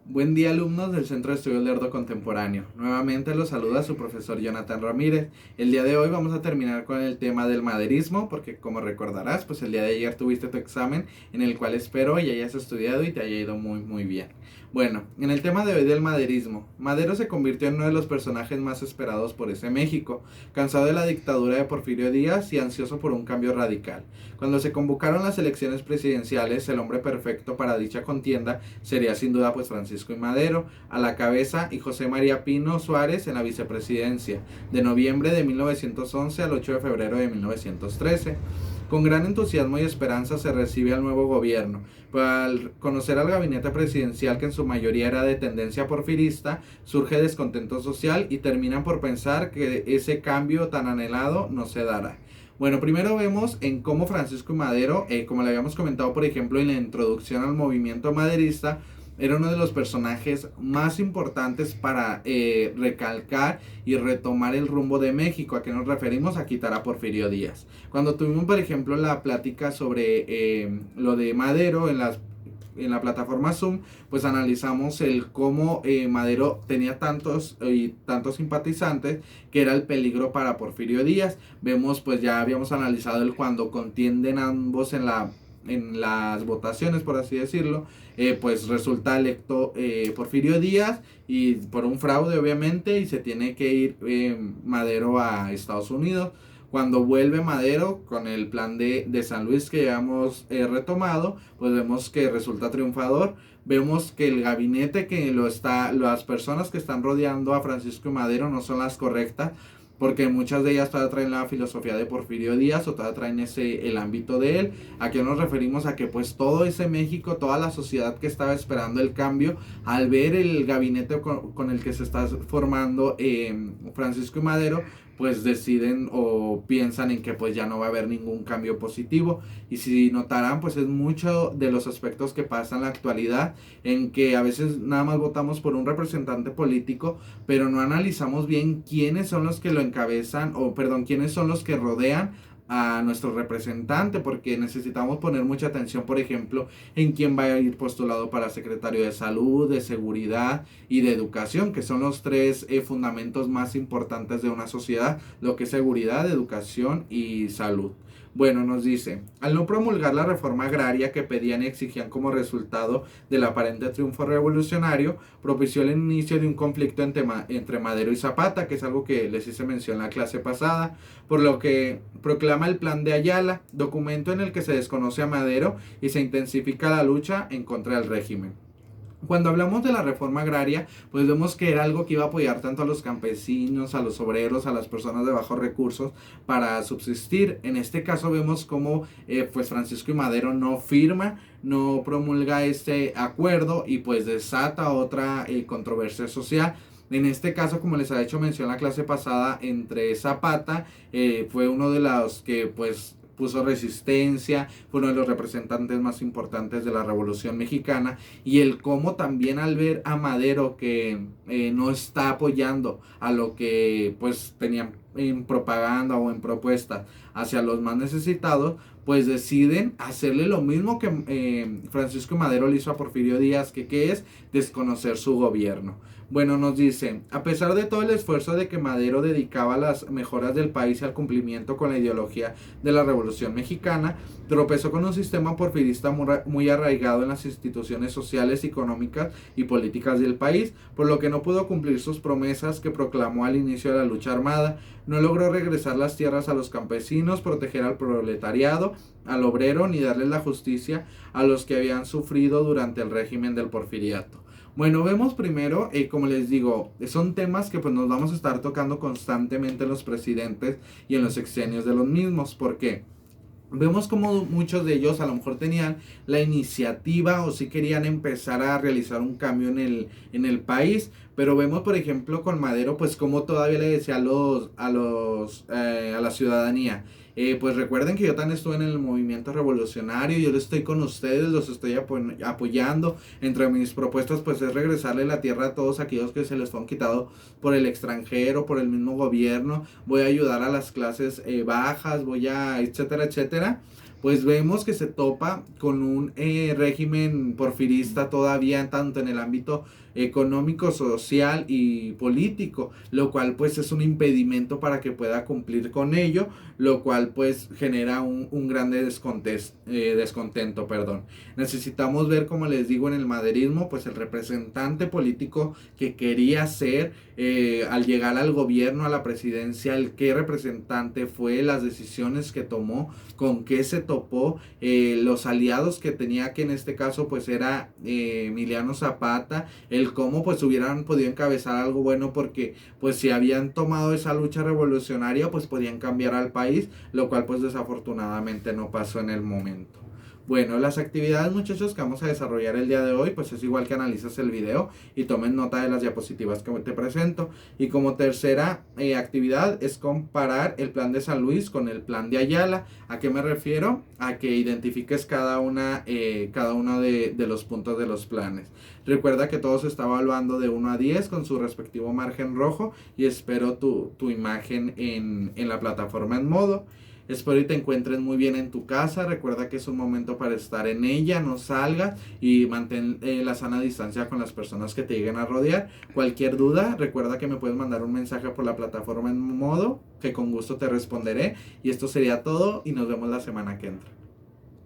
Buen día, alumnos del Centro de Estudios Lerdo Contemporáneo. Nuevamente los saluda su profesor Jonathan Ramírez. El día de hoy vamos a terminar con el tema del maderismo, porque como recordarás, pues el día de ayer tuviste tu examen en el cual espero y hayas estudiado y te haya ido muy bien. Bueno, en el tema de hoy del maderismo, Madero se convirtió en uno de los personajes más esperados por ese México, cansado de la dictadura de Porfirio Díaz y ansioso por un cambio radical. Cuando se convocaron las elecciones presidenciales, el hombre perfecto para dicha contienda sería sin duda pues Francisco I. Madero a la cabeza y José María Pino Suárez en la vicepresidencia, de noviembre de 1911 al 8 de febrero de 1913. Con gran entusiasmo y esperanza se recibe al nuevo gobierno, pero al conocer al gabinete presidencial, que en su mayoría era de tendencia porfirista, surge descontento social y terminan por pensar que ese cambio tan anhelado no se dará. Bueno, primero vemos en cómo Francisco I. Madero, como le habíamos comentado por ejemplo en la introducción al movimiento maderista, era uno de los personajes más importantes para recalcar y retomar el rumbo de México. ¿A qué nos referimos? A quitar a Porfirio Díaz. Cuando tuvimos, por ejemplo, la plática sobre lo de Madero en la plataforma Zoom, pues analizamos el cómo Madero tenía tantos simpatizantes que era el peligro para Porfirio Díaz. Vemos, pues ya habíamos analizado el cuando contienden ambos en las votaciones, por así decirlo, pues resulta electo Porfirio Díaz y por un fraude obviamente y se tiene que ir Madero a Estados Unidos. Cuando vuelve Madero con el plan de San Luis que ya hemos retomado, pues vemos que resulta triunfador. Vemos que el gabinete las personas que están rodeando a Francisco y Madero no son las correctas, porque muchas de ellas todavía traen la filosofía de Porfirio Díaz o todavía traen el ámbito de él. Aquí nos referimos a que pues todo ese México, toda la sociedad que estaba esperando el cambio, al ver el gabinete con el que se está formando Francisco y Madero, pues deciden o piensan en que pues ya no va a haber ningún cambio positivo. Y si notarán, pues es mucho de los aspectos que pasan en la actualidad, en que a veces nada más votamos por un representante político, pero no analizamos bien quiénes son los que lo encabezan, o perdón, quiénes son los que rodean a nuestro representante, porque necesitamos poner mucha atención, por ejemplo, en quién va a ir postulado para secretario de salud, de seguridad y de educación, que son los tres fundamentos más importantes de una sociedad, lo que es seguridad, educación y salud. Bueno, nos dice, al no promulgar la reforma agraria que pedían y exigían como resultado del aparente triunfo revolucionario, propició el inicio de un conflicto entre Madero y Zapata, que es algo que les hice mención en la clase pasada, por lo que proclama el Plan de Ayala, documento en el que se desconoce a Madero y se intensifica la lucha en contra del régimen. Cuando hablamos de la reforma agraria, pues vemos que era algo que iba a apoyar tanto a los campesinos, a los obreros, a las personas de bajos recursos para subsistir. En este caso vemos como pues Francisco y Madero no firma, no promulga este acuerdo y pues desata otra controversia social. En este caso, como les ha hecho mención la clase pasada, entre Zapata fue uno de los que pues puso resistencia, fue uno de los representantes más importantes de la Revolución Mexicana, y el cómo también al ver a Madero que no está apoyando a lo que pues tenían en propaganda o en propuesta hacia los más necesitados, pues deciden hacerle lo mismo que Francisco Madero le hizo a Porfirio Díaz, que es desconocer su gobierno. Bueno, nos dice, a pesar de todo el esfuerzo de que Madero dedicaba a las mejoras del país y al cumplimiento con la ideología de la Revolución Mexicana, tropezó con un sistema porfirista muy arraigado en las instituciones sociales, económicas y políticas del país, por lo que no pudo cumplir sus promesas que proclamó al inicio de la lucha armada. No logró regresar las tierras a los campesinos, proteger al proletariado, al obrero, ni darles la justicia a los que habían sufrido durante el régimen del porfiriato. Bueno, vemos primero, como les digo, son temas que pues nos vamos a estar tocando constantemente en los presidentes y en los sexenios de los mismos. ¿Por qué? Vemos como muchos de ellos a lo mejor tenían la iniciativa o sí querían empezar a realizar un cambio en el país, pero vemos por ejemplo con Madero pues como todavía le decía a la ciudadanía, pues recuerden que yo también estuve en el movimiento revolucionario, yo estoy con ustedes, los estoy apoyando. Entre mis propuestas pues es regresarle la tierra a todos aquellos que se les fueron quitado por el extranjero, por el mismo gobierno. Voy a ayudar a las clases bajas, voy a etcétera, etcétera. pues vemos que se topa con un régimen porfirista todavía tanto en el ámbito económico, social y político, lo cual pues es un impedimento para que pueda cumplir con ello, lo cual pues genera un grande descontento, perdón. Necesitamos ver, como les digo, en el maderismo, pues el representante político que quería ser al llegar al gobierno, a la presidencia, el qué representante fue, las decisiones que tomó, con qué se topó, los aliados que tenía, que en este caso pues era Emiliano Zapata, el cómo pues hubieran podido encabezar algo bueno, porque pues si habían tomado esa lucha revolucionaria pues podían cambiar al país, lo cual pues desafortunadamente no pasó en el momento. Bueno, las actividades, muchachos, que vamos a desarrollar el día de hoy, pues es igual que analizas el video y tomen nota de las diapositivas que te presento. Y como tercera actividad es comparar el plan de San Luis con el plan de Ayala. ¿A qué me refiero? A que identifiques cada uno de los puntos de los planes. Recuerda que todo se está evaluando de 1 a 10 con su respectivo margen rojo, y espero tu imagen en la plataforma en modo. Espero y te encuentres muy bien en tu casa. Recuerda que es un momento para estar en ella, no salgas y mantén la sana distancia con las personas que te lleguen a rodear. Cualquier duda, recuerda que me puedes mandar un mensaje por la plataforma en modo, que con gusto te responderé. Y esto sería todo y nos vemos la semana que entra.